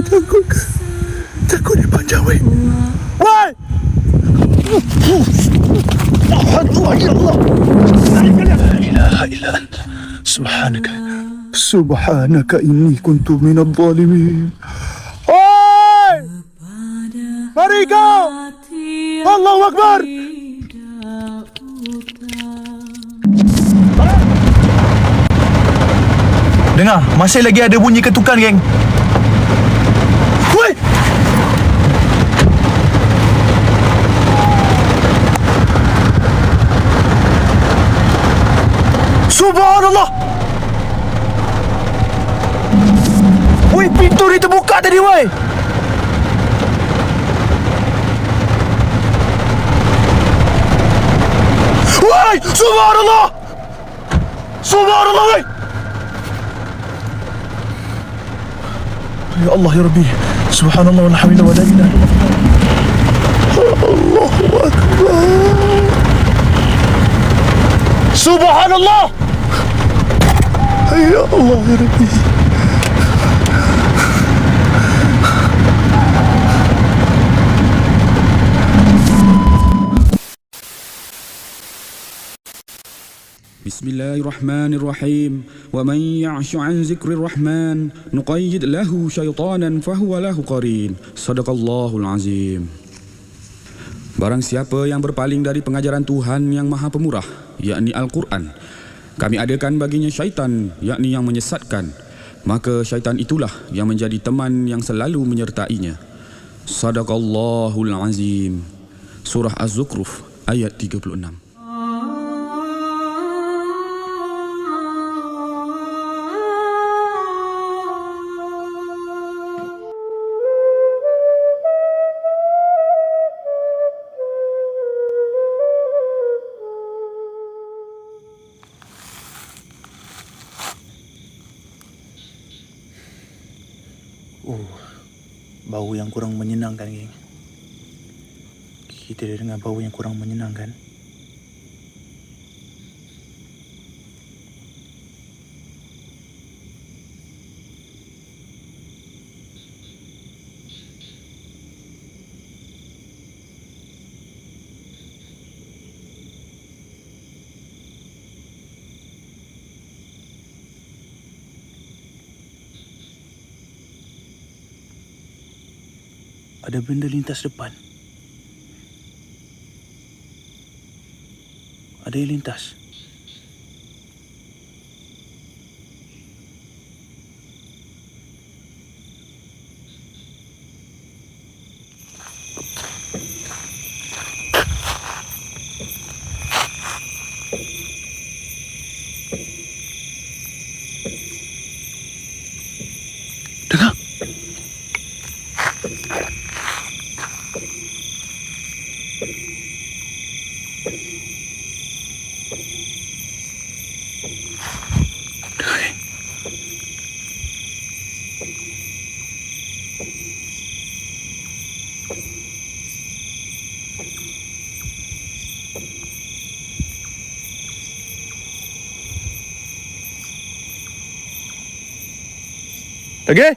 takut. Takut dia panjang, weh. Weh! Ya Allah. La ilaha illa anta. Subhanaka inni kuntu minadh dhalimin. Oi! Mari kau! Allahu Akbar! Dengar, masih lagi ada bunyi ketukan, geng. Woi! Subhanallah! Woi, pintu ni terbuka tadi, woi! Woi! Subhanallah! Subhanallah, woi! Ya Allah, ya Rabbi. Subhanallah, walhamdulillah, wa la ilaha illallah. Allahu Akbar. Subhanallah. Ya Allah, ya Rabbi. Bismillahirrahmanirrahim. Wa man ya'shu 'an zikrir rahman nuqayyid lahu syaitanan fahuwa lahu qarin. Sadaqallahul azim. Barang siapa yang berpaling dari pengajaran Tuhan yang Maha Pemurah, yakni Al-Quran, kami adakan baginya syaitan, yakni yang menyesatkan, maka syaitan itulah yang menjadi teman yang selalu menyertainya. Sadaqallahul azim. Surah Az-Zukhruf ayat 36. Bau yang kurang menyenangkan, geng. Kita dah dengar bau yang kurang menyenangkan. Ada benda lintas depan. Ada yang lintas. Dengar. Okay?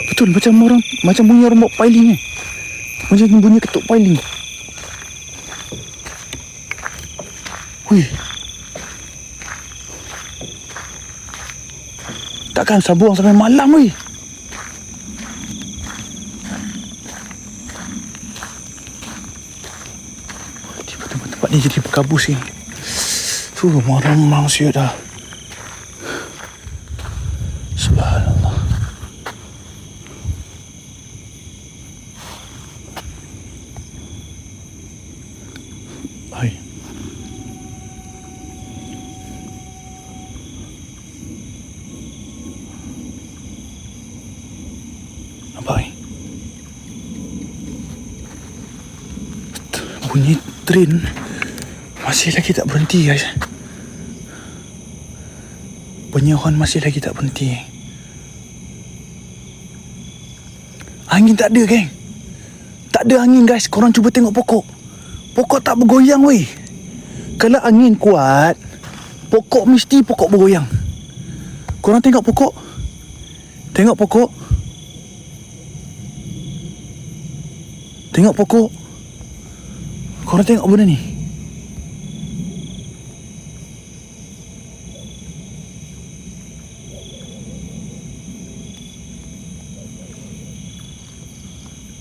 Betul, macam bunyi orang bawa piling ni. Macam bunyi ketuk piling. Wih. Takkan sabuang sampai malam, weh. Tempat ni jadi berkabus ni. Marah-marah siap dah. Subhanallah. Hai. Nampak ni? Bunyi train masih lagi tak berhenti, guys. Penyeron masih lagi tak berhenti. Angin tak ada, geng. Tak ada angin, guys. Korang cuba tengok pokok. Pokok tak bergoyang, weh. Kalau angin kuat, pokok mesti pokok bergoyang. Korang tengok pokok. Tengok pokok. Tengok pokok. Korang tengok benda ni.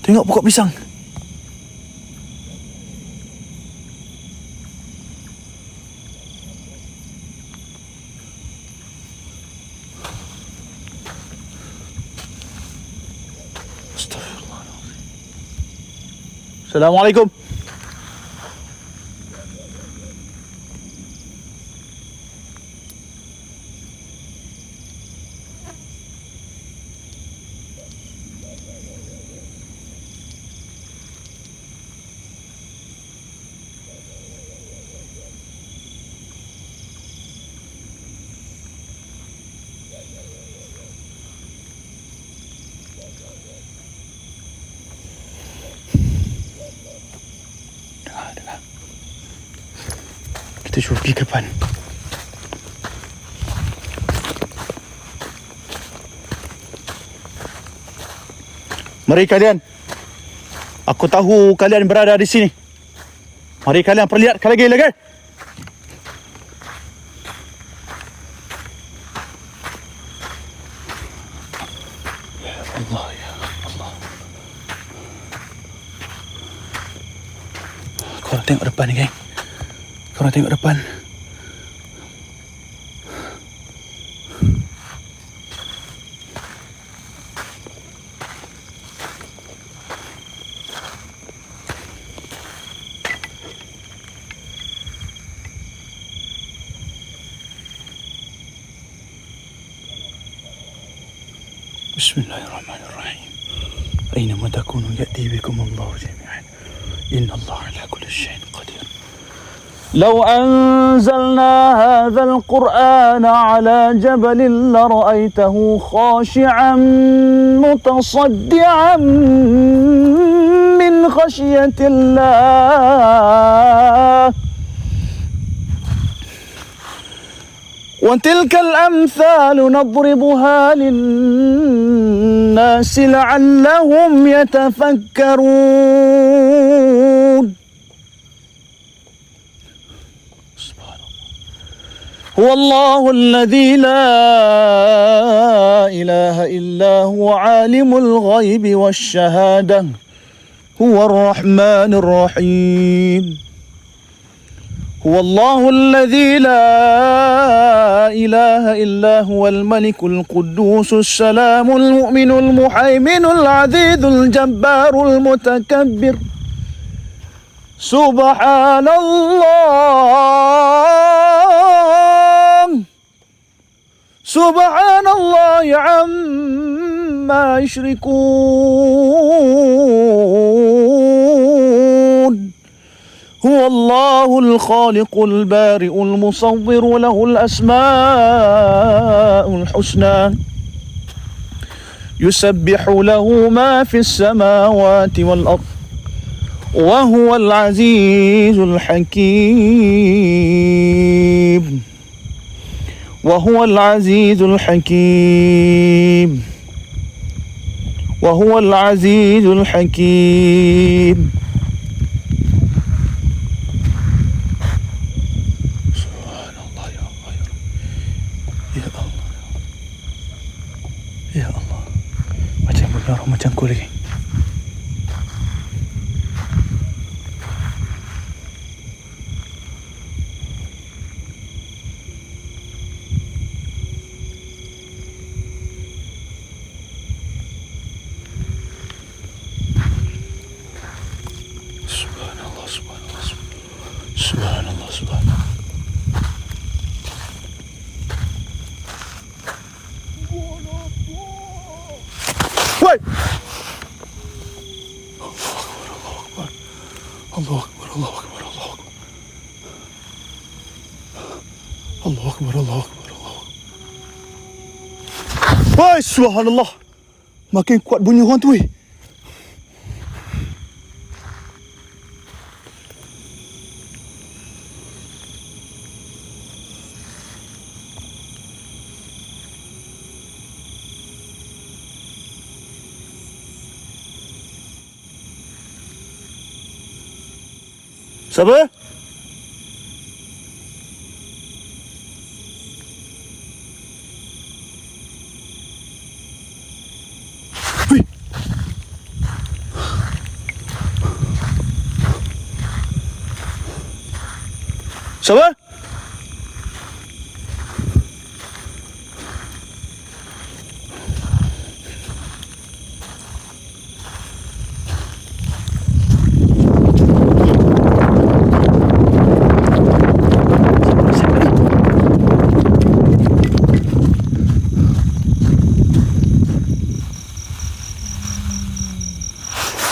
Tengok pokok pisang. Astaghfirullahaladzim. Assalamualaikum. Kita cuba pergi ke depan. Mari kalian. Aku tahu kalian berada di sini. Mari kalian perlihatkan lagi. Ya Allah, ya Allah. Korang tengok depan ni, geng. Korang tengok depan. Bismillahirrahmanirrahim. Aynama takunu ya'ti bikum Allah jami'an. Inna Allah ala kulli syai'in qadir. لو أنزلنا هذا القرآن على جبل لرأيته خاشعا متصدعا من خشية الله وتلك الأمثال نضربها للناس لعلهم يتفكرون هو الله الذي لا إله إلا هو عالم الغيب والشهادة هو الرحمن الرحيم هو الله الذي لا إله إلا هو الملك القدوس السلام المؤمن المهيمن العزيز الجبار المتكبر سبحان الله عما يشركون هو الله الخالق البارئ المصور له الأسماء الحسنى يسبح له ما في السماوات والأرض وهو العزيز الحكيم وهو العزيز الحكيم وهو العزيز الحكيم سبحان الله يا الله يا الله يا الله macam benar macam ku lagi. Subhanallah, subhanallah. Woi! Allah Akbar, Allah Akbar, Allah Akbar. Allah Akbar, Allah Akbar, Allah Akbar. Woi, subhanallah. Makin kuat bunyi orang tu, weh. Siapa? Weh. Siapa?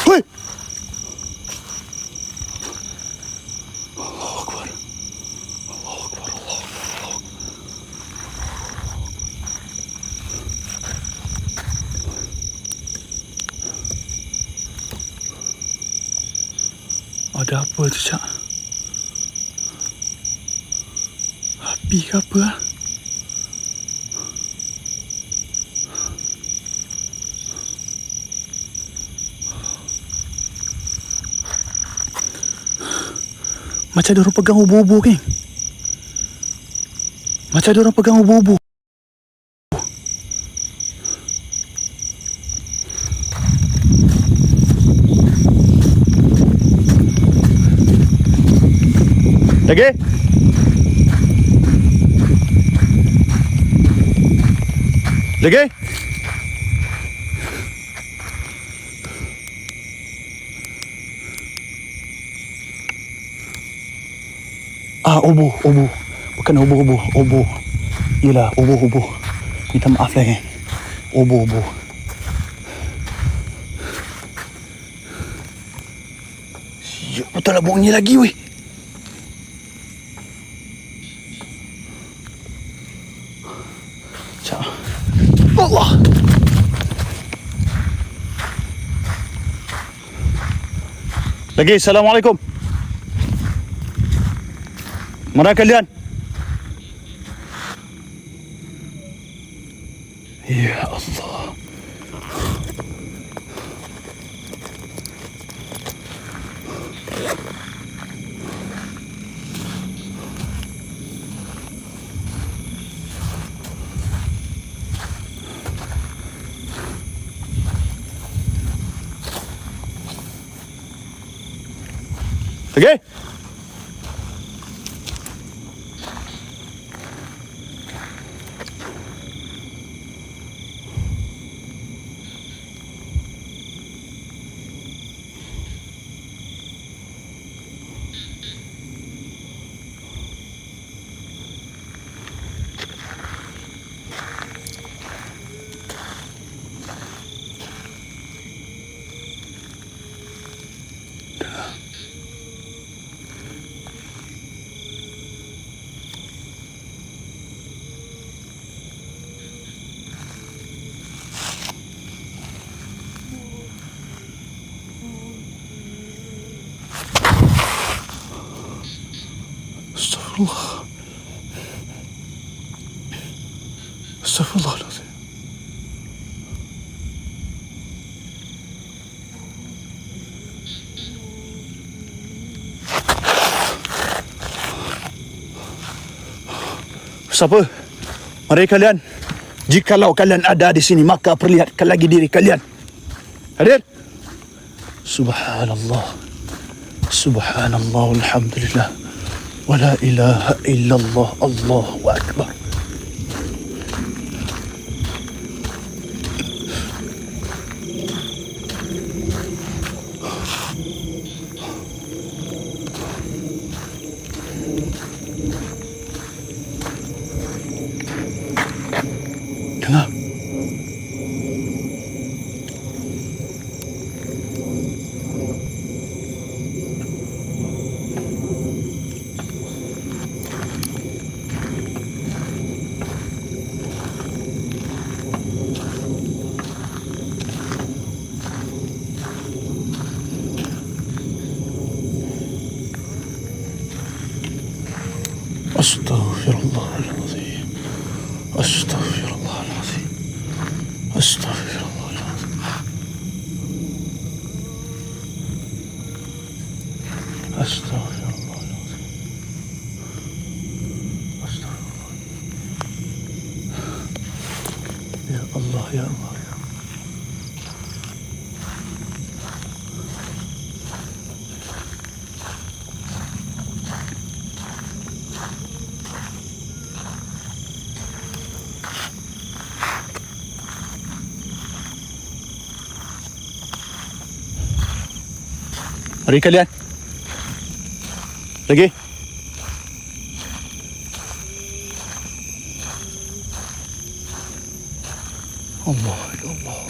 Weh. Allahu Akbar. Allahu Akbar. Allahu Akbar. Ada apa tu, Cak? Api ke apa? Ah? Macam ada orang pegang ubu-ubu, kan? Macam ada orang pegang ubu-ubu. Lagi? Lagi? Ubu. Bukan ubu. Yelah, ubu. Minta maaf lah, kan? Ubu. Siap, betul lah bunyi lagi, weh. Cak. Allah. Lagi, Assalamualaikum. Mana kalian? Ya Allah. Okay? Astagfirullah. Astagfirullahaladzim. Siapa? Mari kalian. Jikalau kalian ada di sini, maka perlihatkan lagi diri kalian. Hadir. Subhanallah. Subhanallah. Alhamdulillah. Wa la ilaha illallah. Allahu Akbar. Dengar. Astaghfirullahalazim. Astaghfirullahalazim. Astaghfirullahalazim. Astaghfirullahalazim. Astaghfirullah. Ya Allah, ya Allah. Mari kalian. Lagi. Allah, ya Allah.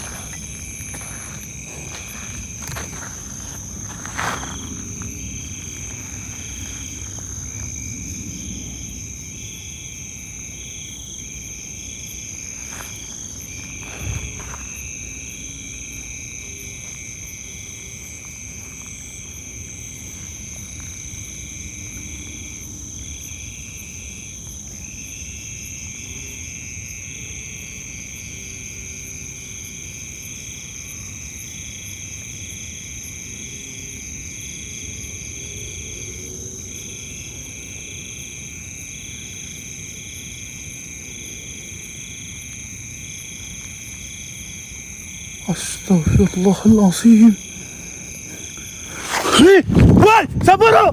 Astaghfirullahalazim. Hei, woi, sabar tu.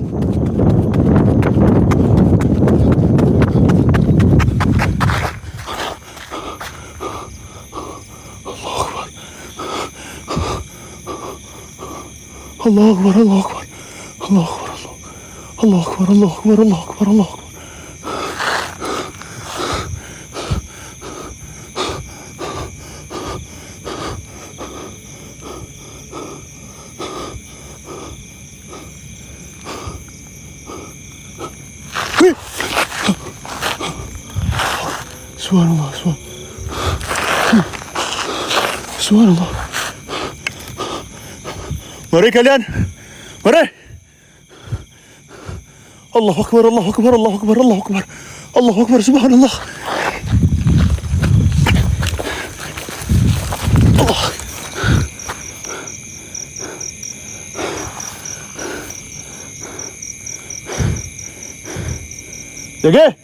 Allah Akbar, Allah Akbar. Allah Akbar, Allah Akbar, Allah Akbar, Allah Akbar, Allah Akbar. Subhanallah, Subhanallah. Mari kalian. Mari. Allahu Akbar, Allahu Akbar, Allahu Akbar, Allahu Akbar. Allahu Akbar, Subhanallah. Allah. Jaga.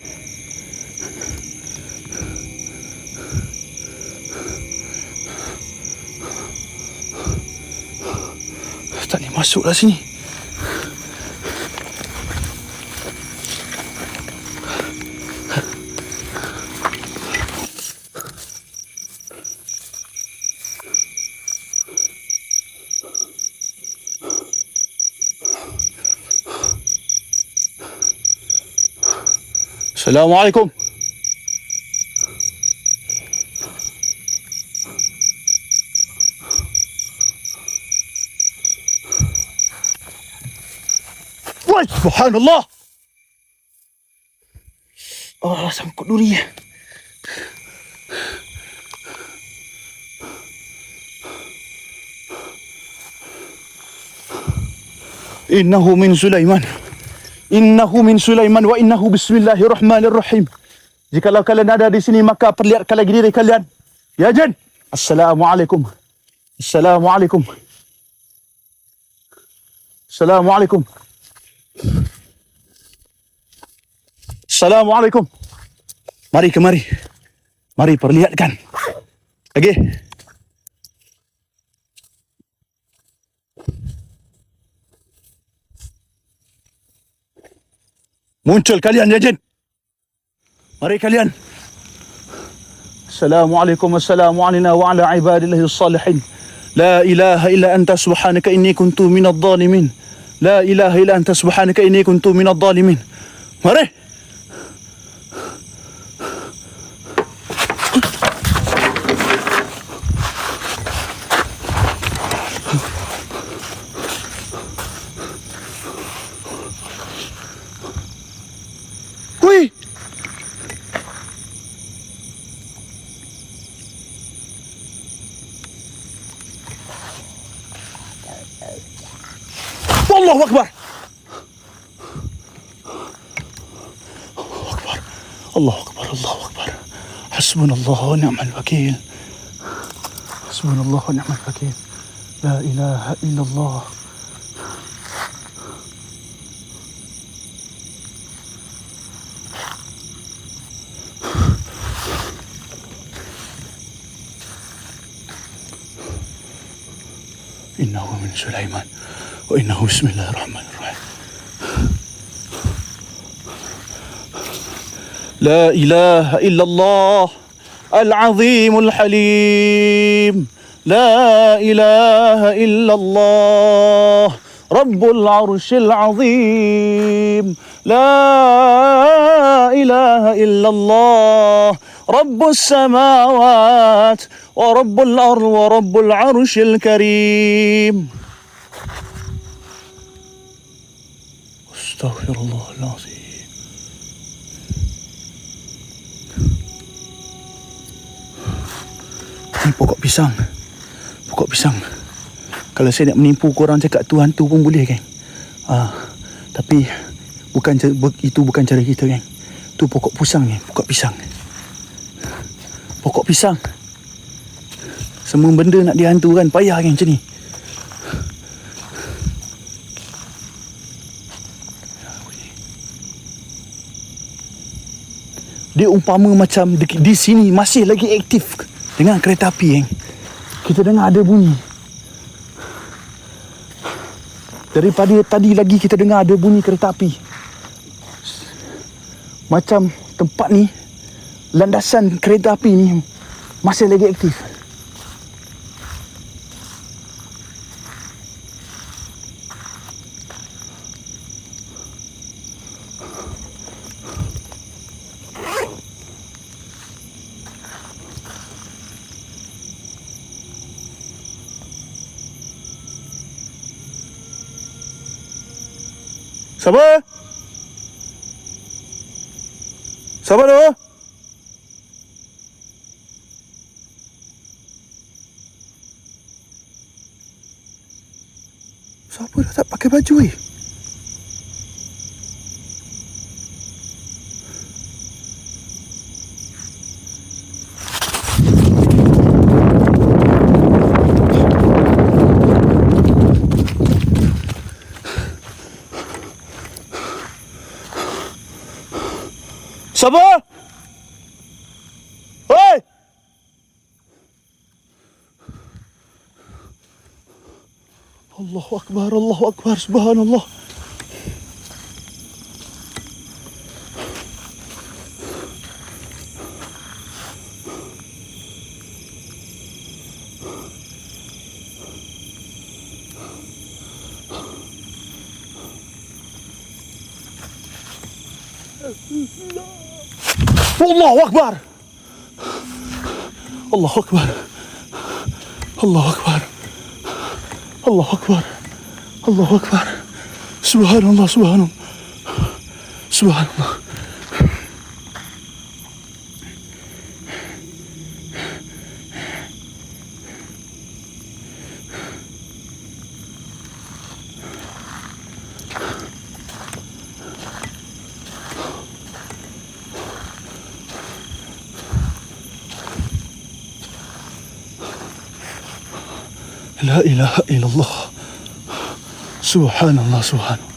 Tak boleh masuklah sini. Assalamualaikum. Wah, subhanallah. Oh, sangkut duri. Innahu min Sulaiman. Innahu min Sulaiman wa innahu bismillahirrahmanirrahim. Jikalau kalian ada di sini maka perlihatkan lagi diri kalian. Ya jin. Assalamualaikum. Assalamualaikum. Assalamualaikum. Assalamualaikum. Mari kemari. Mari perlihatkan. Lagi. Muncul kalian ya jin. Mari kalian. Assalamualaikum. Assalamu alina wa ala ibadillahi salihin. La ilaha illa anta subhanaka inni kuntu minadh dhalimin. La ilaha illa anta subhanaka inni kuntu minadh dhalimin. Mari. Hui. Allahu Akbar. Allahu Akbar. Allahu Akbar, Allahu Akbar. Hasbunallah wa ni'mal wakil. Hasbunallah wa ni'mal wakil. La ilaha illallah. Innahu min Sulaiman wa innahu bismillahirrahmanirrahim. لا إله إلا الله العظيم الحليم. لا إله إلا الله رب العرش العظيم. لا إله إلا الله رب السماوات ورب الأرض ورب العرش الكريم. أستغفر الله العظيم. Ni pokok pisang. Pokok pisang. Kalau saya nak menipu korang cakap tu hantu pun boleh, geng. Tapi itu bukan cara kita, geng. Tu pokok pisang ni, pokok pisang. Pokok pisang. Semua benda nak dihantu kan payah, geng, macam ni. Dia umpama macam di sini masih lagi aktif dengan kereta api, geng. Kita dengar ada bunyi. Daripada tadi lagi kita dengar ada bunyi kereta api. Macam tempat ni, landasan kereta api ni masih lagi aktif. Sabar. Sabar tu. Siapa dah tak pakai baju, eh? Sabar! Hei! Allahu Akbar, Allahu Akbar, subhanallah. Allahu Akbar. Allahu Akbar. Allahu Akbar. Allahu Akbar. Allahu Akbar. Subhanallah, subhanallah. Subhanallah. La ilaha illallah. Subhanallah, subhanallah.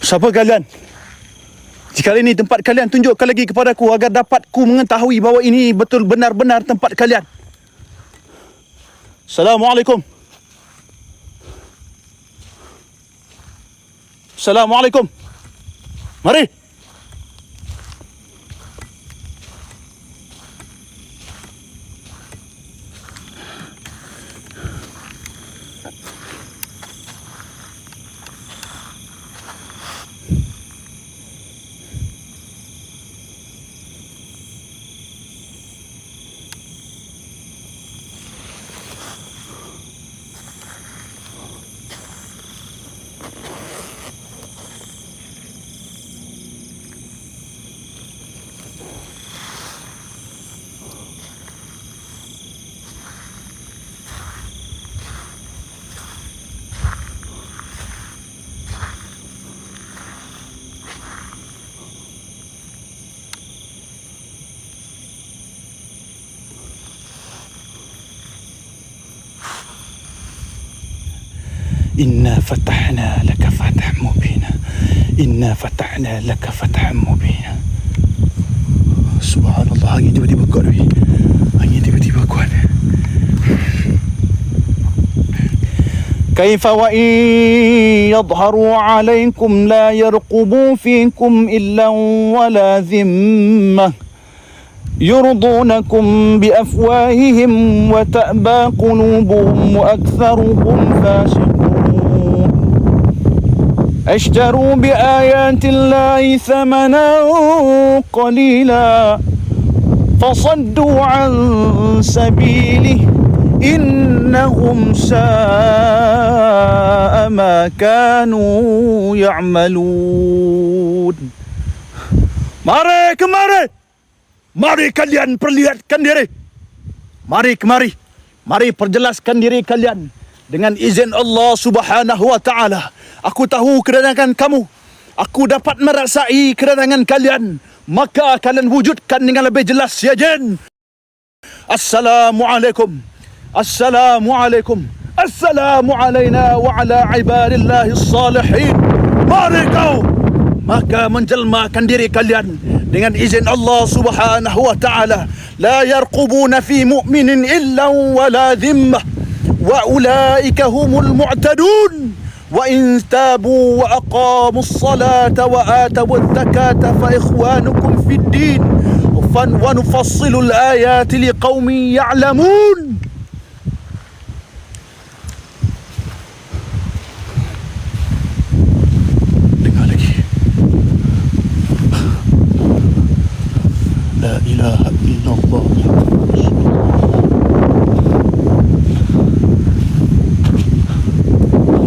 Siapa kalian? Jika ini tempat kalian, tunjukkan lagi kepadaku agar dapat ku mengetahui bahawa ini betul benar-benar tempat kalian. Assalamualaikum. Assalamualaikum. Mari. Inna fatahna laka fathan mubina. Inna fatahna laka fathan mubina. Subhanallah, angin tiba-tiba kuat weh. Angin tiba-tiba kuat. كيف وإن يظهروا عليكم لا يرقبوا فيكم إلا ولا ذمة يرضونكم بأفواههم وتأبى قلوبهم وأكثرهم فاسقون اشتروا بآيات الله ثمنا قليلا فصدوا عن سبيله إنهم ساء ما كانوا يعملون. Mari kemari. Mari kalian perlihatkan diri. Mari kemari. Mari perjelaskan diri kalian. Dengan izin Allah Subhanahu wa ta'ala. Aku tahu kedatangan kamu. Aku dapat merasai kedatangan kalian. Maka kalian wujudkan dengan lebih jelas ya jin. Assalamualaikum. Assalamualaikum. Assalamu alayna wa ala ibadillahis salihin. Mari kau. Maka menjelmakan diri kalian dengan izin Allah Subhanahu wa ta'ala. La yarqubuna fi mu'minin illa wa la dhimmah. Wa ulaika humul mu'tadun. Wa in tabu wa aqamus salata wa atawuz zakata fa ikhwanukum fid din. Wa nufassilul ayati liqaumin ya'lamun. لا إله إلا الله.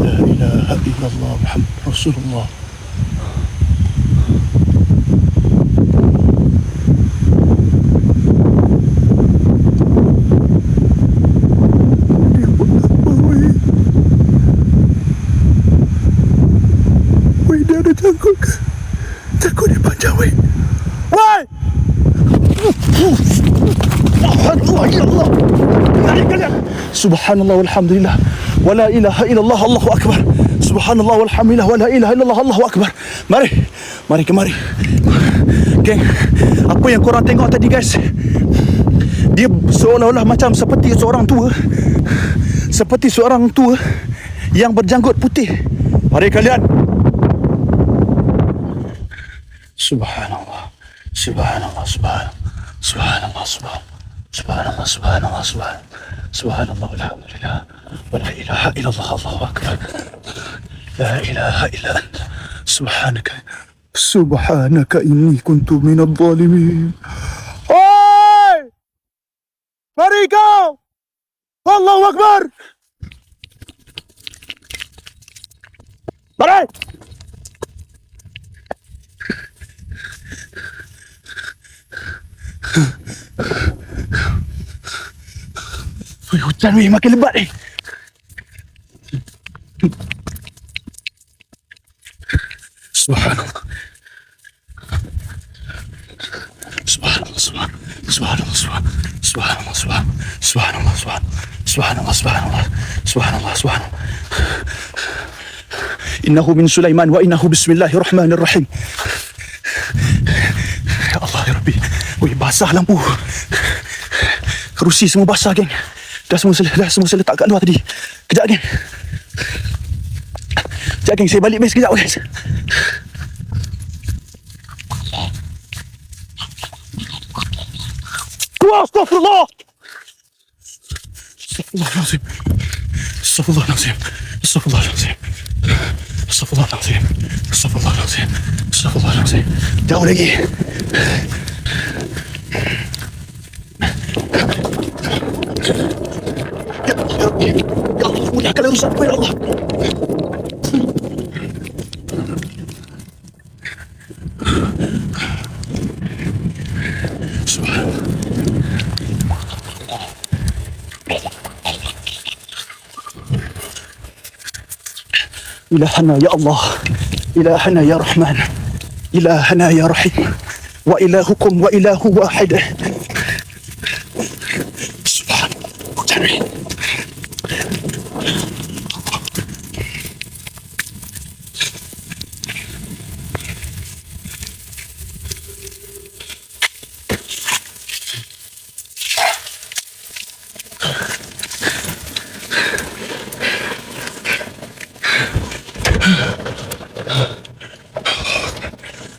لا إله إلا الله محمد رسول الله. Weh, dia ada jangkut ke? Jangkut dia panjang weh. Weh! Allah. Mari kalian. Subhanallah walhamdulillah. Wa la ilaha illallah Allahu akbar. Subhanallah walhamdulillah wa la ilaha illallah Allahu akbar. Mari. Mari kemari. Geng, apa yang korang tengok tadi guys? Dia seolah-olah macam seperti seorang tua. Seperti seorang tua yang berjanggut putih. Mari kalian. Subhanallah. Subhanallah, subhanallah. Subhanallah, subhanallah, subhanallah, subhanallah, alhamdulillah, wa la ilaha illallah, Allahu akbar. La ilaha illa anta, subhanaka inni kuntu minadh dhalimin. Oi! Mari kau! Allahu akbar! Mari! Hujan weh, makin lebat ni. Subhanallah. Subhanallah, subhanallah, subhanallah, subhanallah, subhanallah, subhanallah, subhanallah. Innahu min Sulaiman wa innahu bismillahirrahmanirrahim. Ya Allah ya Rabbi. Weh, basah lampu. Kerusi semua basah geng. Dah semua letak kat luar tadi. Kejap geng. Sekejap geng, saya balik base sekejap guys. Astagfirullah. Astagfirullahalazim. Astagfirullahalazim. Astagfirullahalazim. Astagfirullahalazim. Astagfirullahalazim. Astagfirullahalazim. Jauh lagi. Ya Allah, mudahkan urusanku ya Allah. إلهنا يا الله، إلهنا يا رحمن، إلهنا يا رحيم، وإلهكم وإله واحد. سبحان الله.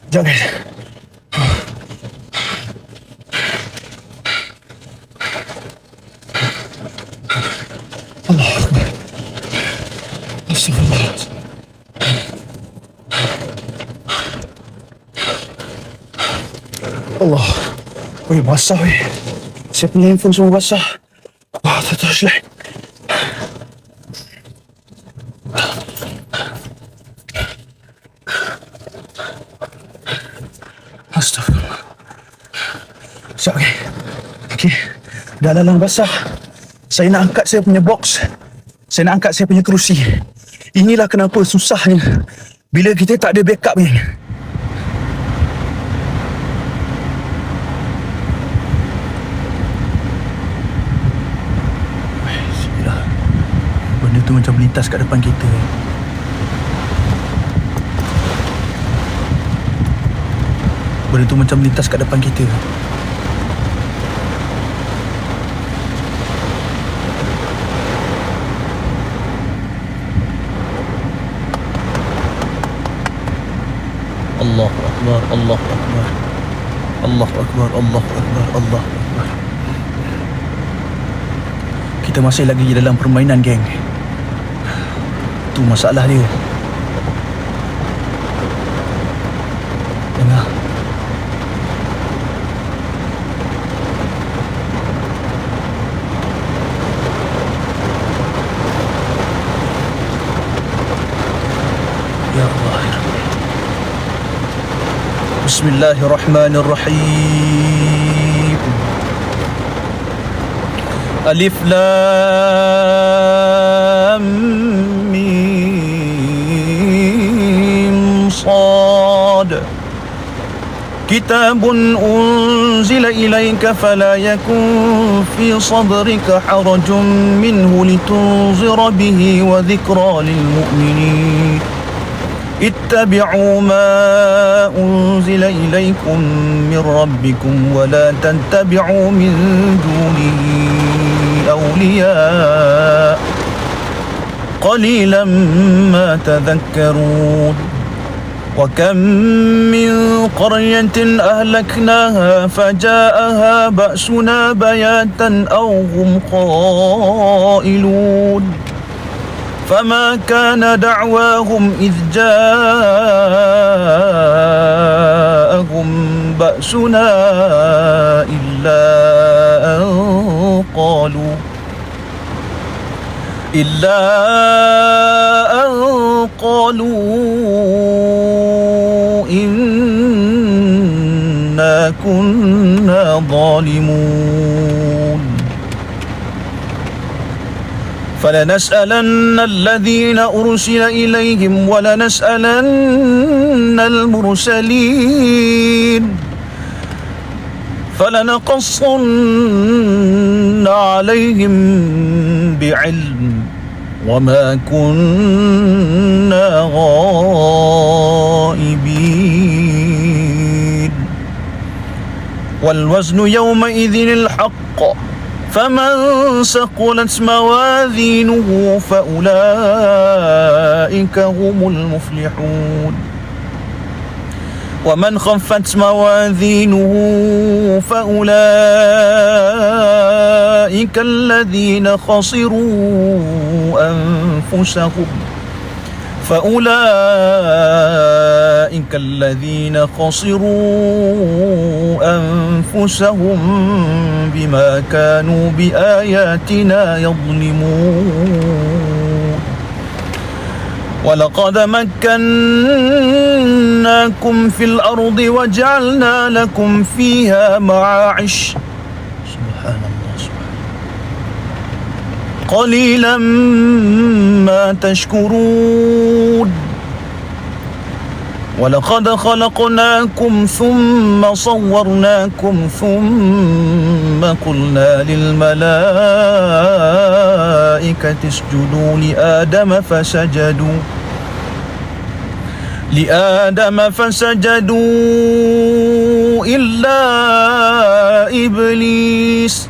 Sekejap guys. Allah Akbar. Astagfirullah. Allah. Weh, basah weh. Saya punya handphone semua basah. Wah, terus lah. Astagfirullah. Sekejap, okey. Okey. Dah lalang basah. Saya nak angkat saya punya box. Saya nak angkat saya punya kerusi. Inilah kenapa susahnya bila kita tak ada backup ni. Sialah. Benda tu macam melintas kat depan kita. Benda tu macam melintas kat depan kita. Allahu Akbar, Allahu Akbar. Allahu Akbar, Allahu Akbar, Allahu Akbar. Kita masih lagi dalam permainan, geng. Tu masalah dia. Dengar. Ya Allah, ya Rabbi. Bismillahirrahmanirrahim. Alif Lam Mim Sad. Kitabun unzila ilayka fala yakun fi sadrika harajun minhu litunzira bihi wa dhikra lil mu'minin. اتبعوا ما أنزل إليكم من ربكم ولا تتبعوا من دونه أولياء قليلا ما تذكرون وكم من قرية أهلكناها فجاءها بأسنا بياتا أو هم قائلون فما كان دعواهم إذ جاءهم بأسنا إلا أن قالوا إنا كنا ظالمون فلنسألن الذين أرسل إليهم ولنسألن المرسلين فلنقصن عليهم بعلم وما كنا غائبين والوزن يومئذ الحق فمن ثقلت موازينه فأولئك هم المفلحون ومن خفت موازينه فأولئك الذين خسروا أنفسهم بما كانوا بآياتنا يظلمون ولقد مكناكم في الأرض وجعلنا لكم فيها معايش سبحان الله قليلا ما تشكرون ولقد خلقناكم ثم صورناكم ثم قلنا للملائكة اسجدوا لآدم فسجدوا إلا إبليس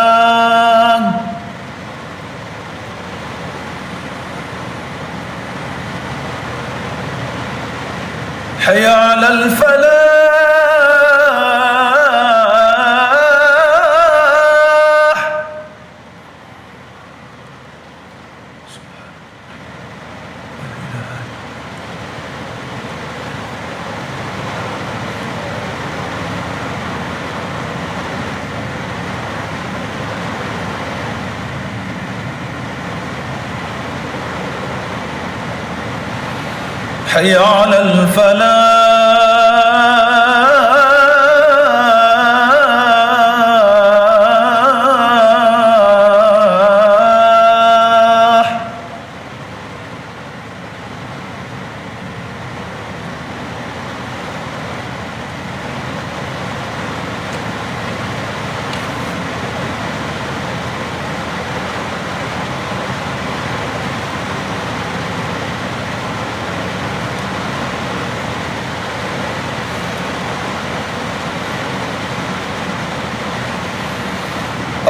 حي على الفلاح. حي على الفلاح.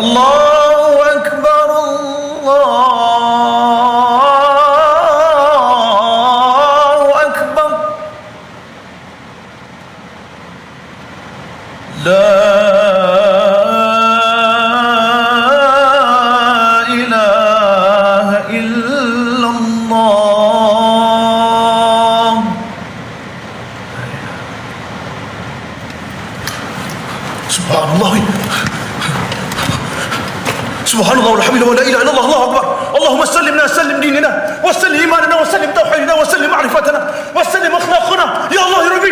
الله أكبر الله أكبر. لا إله إلا الله. سبحان الله سبحان الله ولا حول ولا اله الا الله. الله اكبر. اللهم سلمنا سلم ديننا وسلم ايماننا وسلم توحيدنا وسلم معرفتنا وسلم اخلاقنا يا الله يا ربي.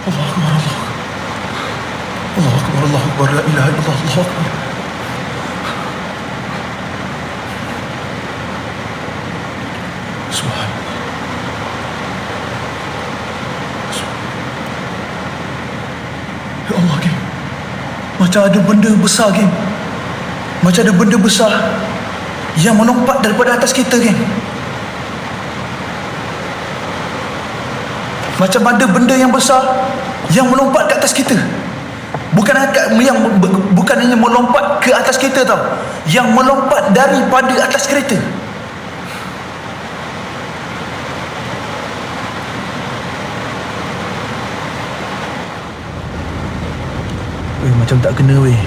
الله اكبر الله اكبر الله اكبر لا اله الا الله. الله اكبر. سبحان Ya Allah, geng. Macam ada benda besar, geng. Macam ada benda besar yang melompat daripada atas kita, geng. Macam ada benda yang besar yang melompat ke atas kita. Bukan hanya melompat ke atas kita tau. Yang melompat daripada atas kereta. Macam tak kena weh.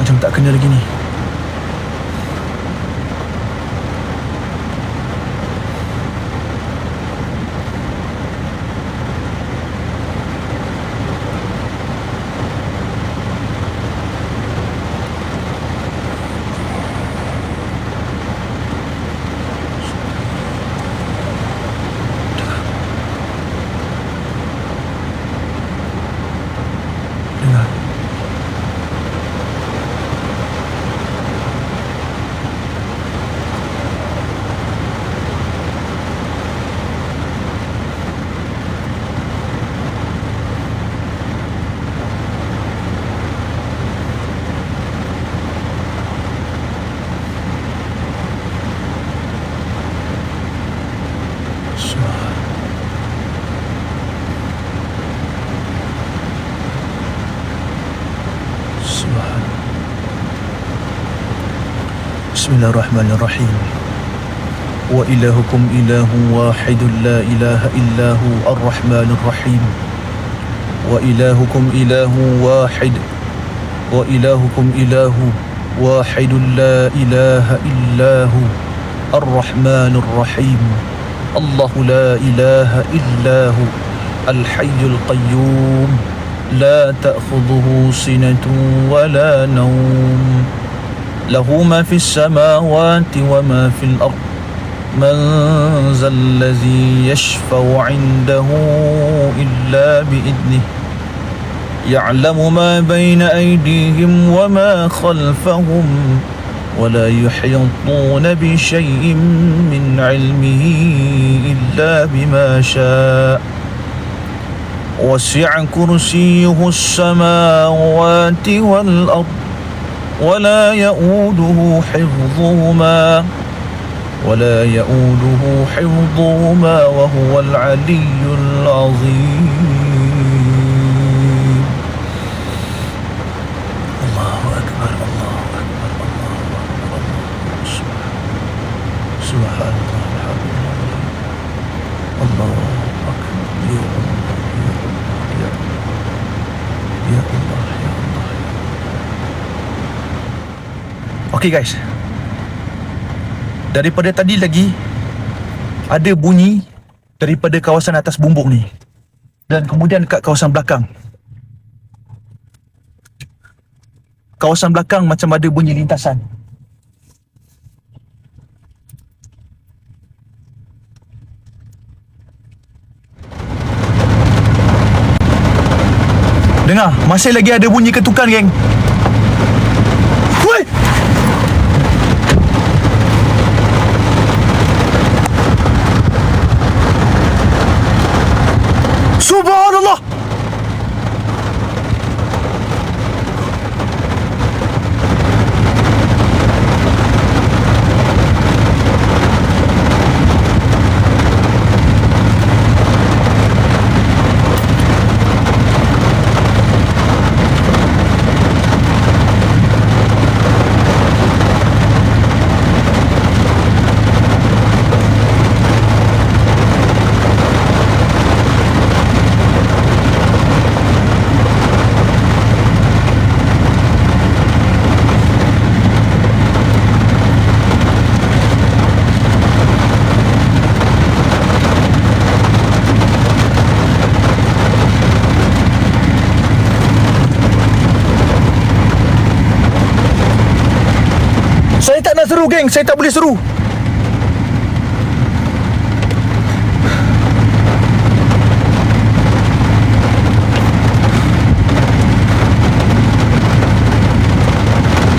Macam tak kena lagi ni. Bismillahirrahmanirrahim. Wa ilahukum ilahun wahidun la ilaha illahu ar-Rahmanir Rahim. Wa ilahukum ilahun wahid. Wa ilahukum ilahu wahidun la ilaha illahu ar-Rahmanir Rahim. Allahu la ilaha illahu al-hayyul qayyum. La ta'khudhuhu sinatun wa la nawm. له ما في السماوات وما في الأرض من ذا الذي يشفع عنده إلا بإذنه يعلم ما بين أيديهم وما خلفهم ولا يحيطون بشيء من علمه إلا بما شاء وسع كرسيه السماوات والأرض ولا يؤوده حفظهما وهو العلي العظيم. الله أكبر الله أكبر الله أكبر الله Ya Allah, ya Allah. Okey guys, daripada tadi lagi ada bunyi daripada kawasan atas bumbung ni, dan kemudian kat kawasan belakang. Kawasan belakang macam ada bunyi lintasan. Dengar, masih lagi ada bunyi ketukan, geng. Woi! Subhanallah! Saya tak nak seru, geng. Saya tak boleh seru.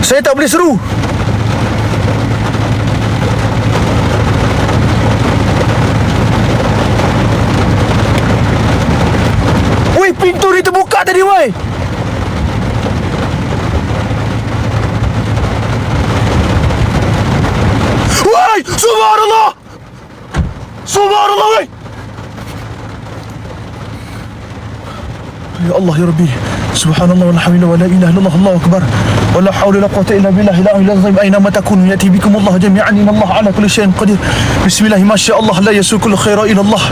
Saya tak boleh seru. Woi, pintu ni terbuka tadi, woi. Woi, subhanallah. Subhanallah, woi. Ya Allah, ya Rabbi. Subhanallah, wala hawla wala ilaha illallah, Allahu akbar. Wala hawla wala quwwata illa billah, la ilaha illallah, aina ma takunu yati bikumullah jami'an, innallaha ala kulli shay'in qadir. Bismillah, ma sha Allah, la yasukul khaira ila Allah.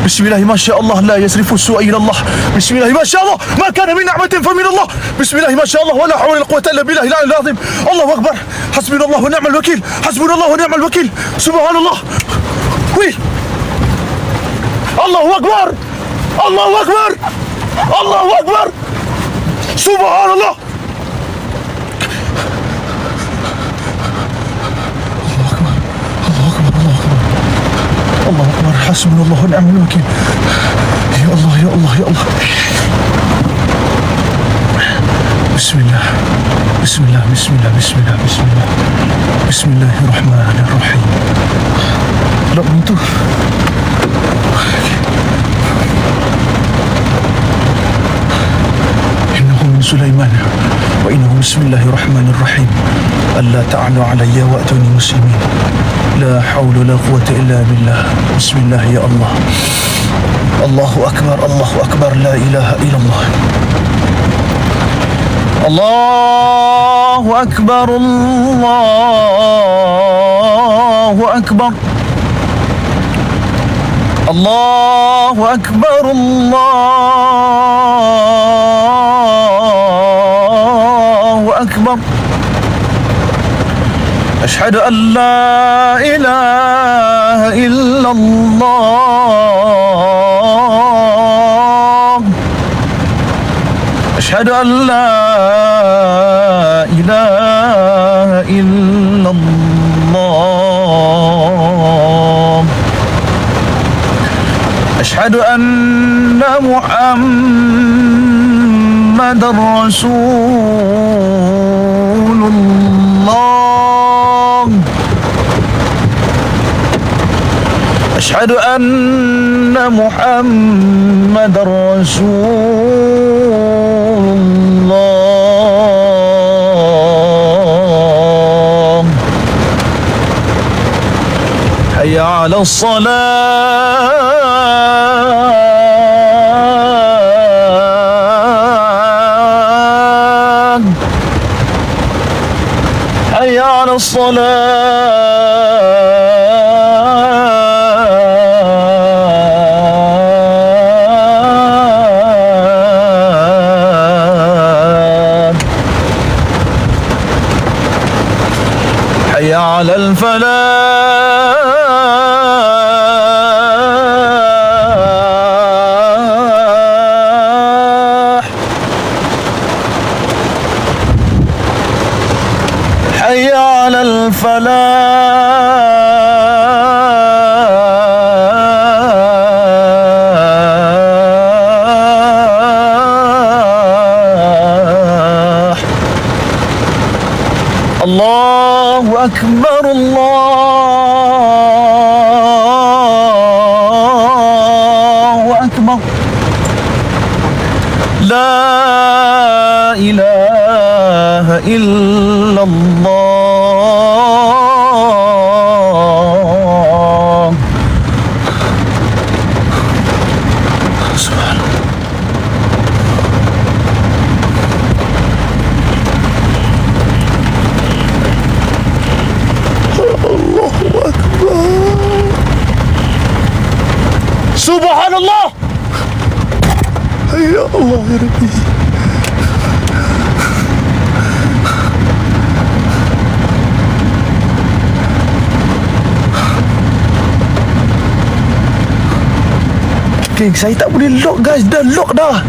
Bismillah, ma sha Allah, la yasrifu su'a ila Allah. Bismillah, ma sha Allah, ma kana min ni'matin fa min Allah. Bismillah, ma sha Allah, wala hawla wala quwwata illa billah, la ilaha illallah, Allahu akbar. Hasbunallahu wa ni'mal wakeel. Hasbunallahu wa ni'mal wakeel. Subhanallah. Wih. Allahu akbar. Allahu akbar. Allahu akbar. Subhanallah. Allahu akbar. Hasbunallahu wa ni'mal wakeel. Ya Allah, ya Allah, ya Allah. Bismillah. Bismillah, bismillah, bismillah, bismillah. Bismillahirrahmanirrahim. Lok pintu. من سليمان وإنه بسم الله الرحمن الرحيم ألا تعلوا علي وأتوني مسلمين لا حول ولا قوة إلا بالله بسم الله يا الله الله أكبر الله أكبر لا إله إلا الله الله أكبر الله أكبر الله أكبر الله أكبر أشهد أن لا إله إلا الله أشهد أن لا إله إلا الله أشهد أن محمدًا رسول الله أشهد أن محمدًا رسول الله حي على الصلاة حي على الصلاة حي على الفلاح حي على الفلاح الله أكبر الله أكبر لا إله إلا الله سبحان الله سبحان الله يا الله يا ربي Geng, saya tak boleh lock guys, dah lock dah.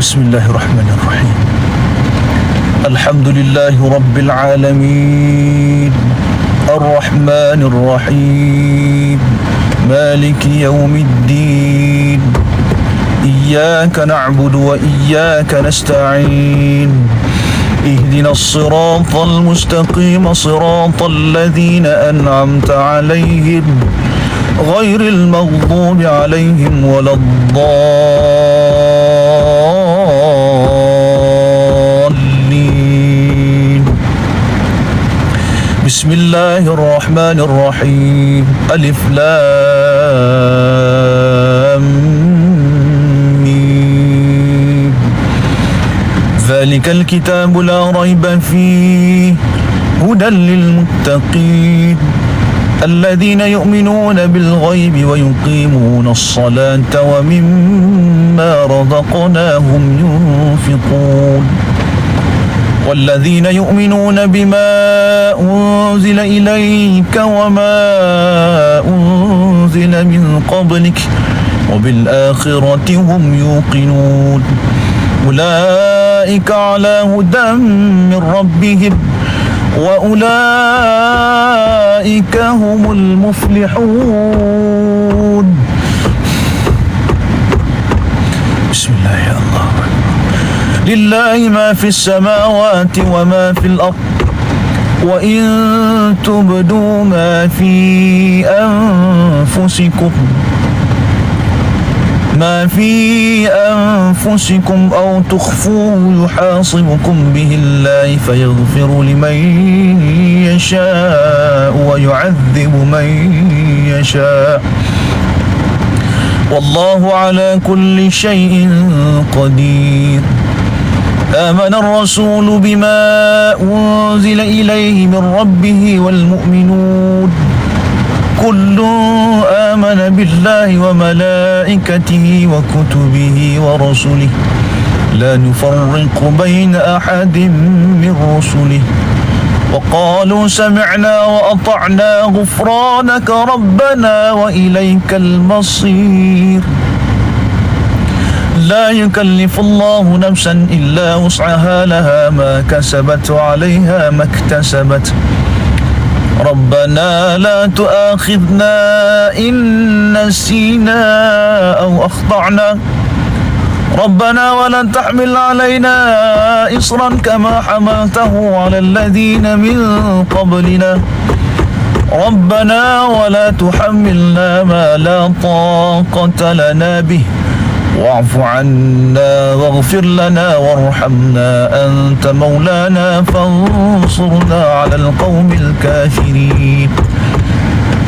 بسم الله الرحمن الرحيم الحمد لله رب العالمين الرحمن الرحيم مالك يوم الدين إياك نعبد وإياك نستعين اهدنا الصراط المستقيم صراط الذين أنعمت عليهم غير المغضوب عليهم ولا الضالين بسم الله الرحمن الرحيم ألف لام ميم ذلك الكتاب لا ريب فيه هدى للمتقين الذين يؤمنون بالغيب ويقيمون الصلاة ومما رزقناهم ينفقون والذين يؤمنون بما أنزل إليك وما أنزل من قبلك وبالآخرة هم يوقنون أولئك على هدى من ربهم وأولئك هم المفلحون بسم الله يا الله لله ما في السماوات وما في الأرض وإن تبدوا ما في أنفسكم أو تخفوه يحاصبكم به الله فيغفر لمن يشاء ويعذب من يشاء والله على كل شيء قدير آمن الرسول بما أنزل إليه من ربه والمؤمنون كل آمن بالله وملائكته وكتبه ورسله لا نفرق بين أحد من رسله وقالوا سمعنا وأطعنا غفرانك ربنا وإليك المصير لا يكلف الله نفسا إلا وسعها لها ما كسبت وعليها ما اكتسبت ربنا لا تؤاخذنا إن نسينا أو أخطأنا ربنا ولا تحمل علينا إصرا كما حملته على الذين من قبلنا ربنا ولا تحملنا ما لا طاقة لنا به واعف عنا واغفر لنا وارحمنا أنت مولانا فانصرنا على القوم الكافرين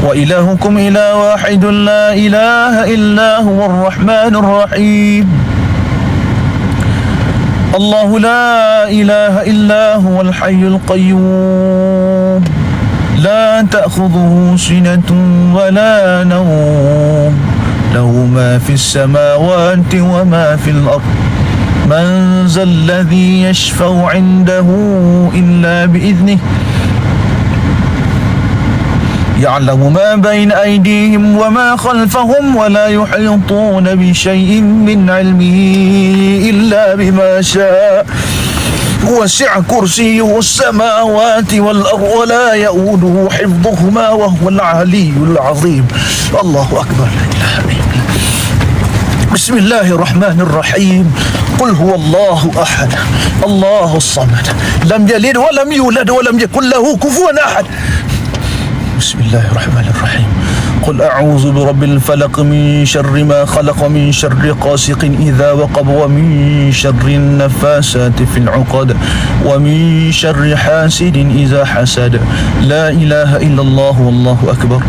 وإلهكم إله واحد لا إله إلا هو الرحمن الرحيم الله لا إله إلا هو الحي القيوم لا تأخذه سنة ولا نوم له ما في السماوات وما في الأرض من ذا الذي يشفع عنده إلا بإذنه يعلم ما بين أيديهم وما خلفهم ولا يحيطون بشيء من علمه إلا بما شاء وسع كرسيه السماوات والأرض ولا يؤوده حفظهما وهو العلي العظيم الله أكبر لا إله إلا الله بسم الله الرحمن الرحيم قل هو الله أحد الله الصمد لم يلد ولم يولد ولم يكن له كفوا أحد بسم الله الرحمن الرحيم قل أعوذ برب الفلق من شر ما خلق من شر غاسق إذا وقب ومن شر النفاسات في العقد ومن شر حاسد إذا حسد لا إله إلا الله والله أكبر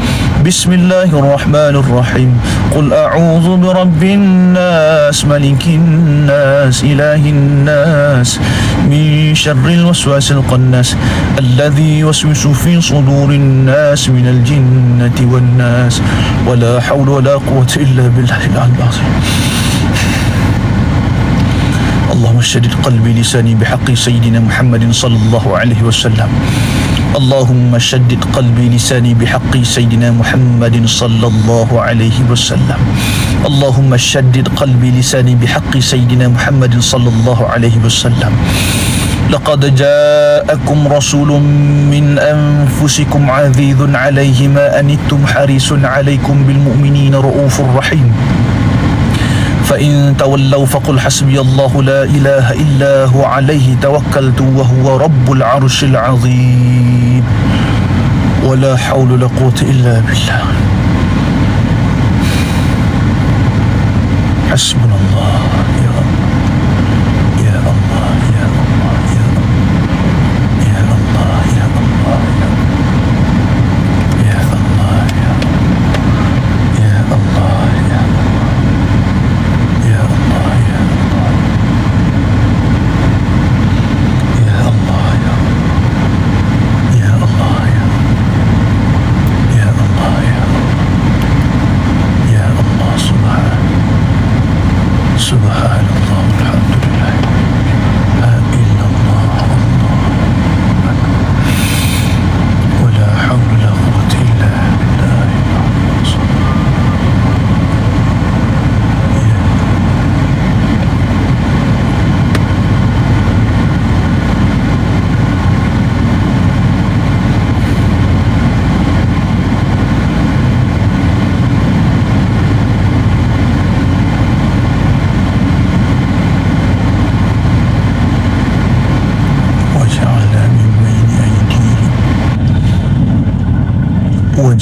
بسم الله الرحمن الرحيم قل أعوذ برب الناس ملك الناس إله الناس من شر الوسواس القناس الذي يوسوس في صدور الناس من الجنة والناس ولا حول ولا قوة إلا بالله العلي العظيم اللهم شدد قلبي لساني بحق سيدنا محمد صلى الله عليه وسلم اللهم شدد قلبي لساني بحق سيدنا محمد صلى الله عليه وسلم اللهم شدد قلبي لساني بحق سيدنا محمد صلى الله عليه وسلم لقد جاءكم رسول من أنفسكم عزيز عليه ما أنتم حريص عليكم بالمؤمنين رؤوف رحيم فإن تولوا فقل حسبي الله لا إله إلا هو عليه توكلت وهو رب العرش العظيم ولا حول ولا قوة إلا بالله حسبنا الله يا الله يا الله يا الله يا الله يا الله يا الله يا الله يا الله يا سبحان الله والحمد لله لا إلا الله الله ولا حول ولا قوة إلا بالله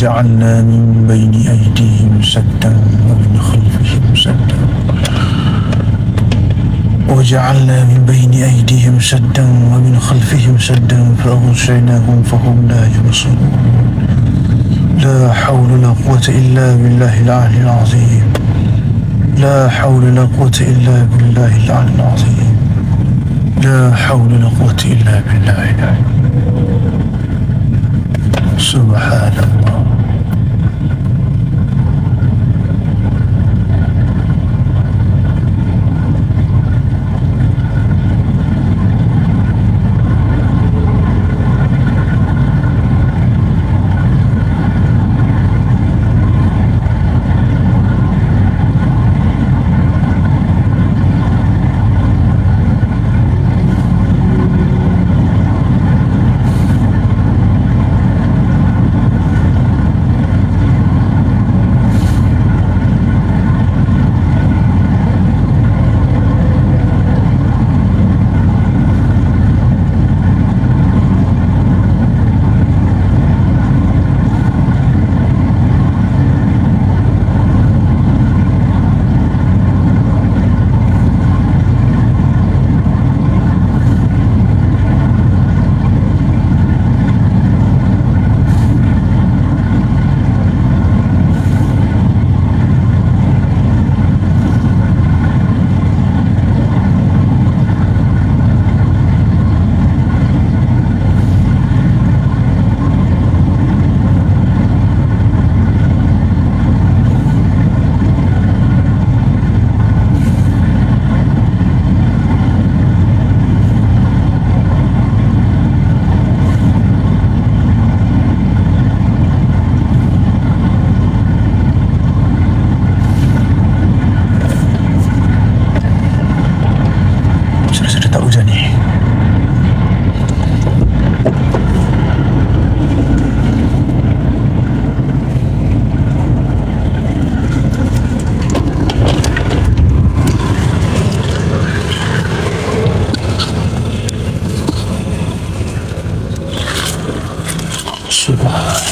وجعلنا من بين أيديهم سدا ومن خلفهم سدا وجعلنا من بين أيديهم سدا ومن خلفهم سدا فأغشيناهم فهم لا يبصرون لا حول ولا قوة إلا بالله العلي العظيم لا حول ولا قوة إلا بالله العلي العظيم لا حول ولا قوة إلا بالله العلي سبحان الله Allah.